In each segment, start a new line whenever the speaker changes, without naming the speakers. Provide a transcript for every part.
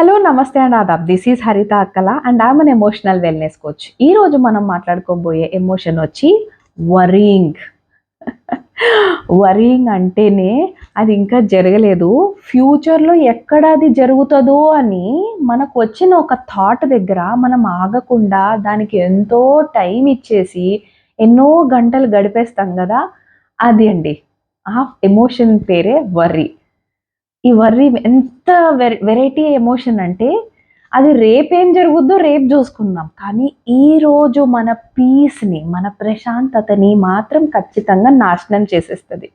Hello నమస్తే and Aadab. This is హరిత అక్కల and I'm an emotional wellness coach. ఈరోజు మనం మాట్లాడుకోబోయే ఎమోషన్ వచ్చి వరీయింగ్. వరీయింగ్ అంటేనే అది ఇంకా జరగలేదు, ఫ్యూచర్లో ఎక్కడ అది జరుగుతుందో అని మనకు వచ్చిన ఒక థాట్ దగ్గర మనం ఆగకుండా దానికి ఎంతో టైం ఇచ్చేసి ఎన్నో గంటలు గడిపేస్తాం కదా, అది అండి ఆ ఎమోషన్ పేరే వర్రీ. ఈ వర్రీ ఎంత వెరైటీ ఎమోషన్ అంటే అది రేపేం జరుగుద్దో రేపు చూసుకుందాం, కానీ ఈరోజు మన పీస్ని, మన ప్రశాంతతని మాత్రం ఖచ్చితంగా నాశనం చేసేస్తుంది.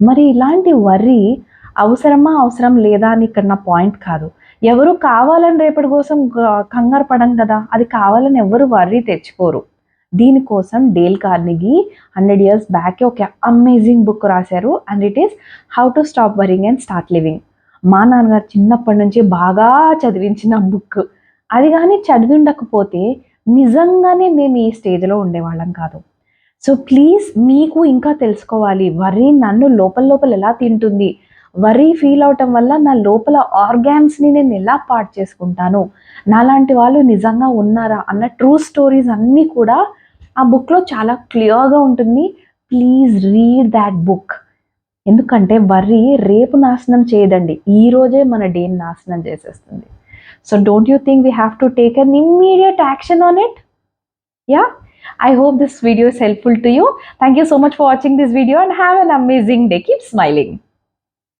మరి ఇలాంటి వర్రీ అవసరమా అవసరం లేదా అని ఇక్కడ నా పాయింట్ కాదు. ఎవరు కావాలని రేపటి కోసం కంగారు పడం కదా, అది కావాలని ఎవరు వర్రీ తెచ్చుకోరు. దీనికోసం డేల్ కార్నెగీ 100 years బ్యాక్ ఒక అమేజింగ్ బుక్ రాశారు and it is how to stop worrying and start living. మా నాన్నగారు చిన్నప్పటి నుంచి బాగా చదివించిన బుక్. అది కానీ చదివి ఉండకపోతే నిజంగానే మేము ఈ స్టేజ్లో ఉండేవాళ్ళం కాదు. సో ప్లీజ్, మీకు ఇంకా తెలుసుకోవాలి వర్రీ నన్ను లోపల లోపల ఎలా తింటుంది, వర్రీ ఫీల్ అవటం వల్ల నా లోపల ఆర్గాన్స్ని నేను ఎలా పాడు చేసుకుంటాను, నాలాంటి వాళ్ళు నిజంగా ఉన్నారా అన్న ట్రూ స్టోరీస్ అన్నీ కూడా ఆ బుక్లో చాలా క్లియర్గా ఉంటుంది. Please read that book. ఎందుకంటే వర్రీ రేపు నాశనం చేయదండి, ఈరోజే మన డేని నాశనం చేసేస్తుంది. So don't you think we have to take an immediate action on it? Yeah, I hope this video is helpful to you. Thank you so much for watching this video and have an amazing day. Keep smiling.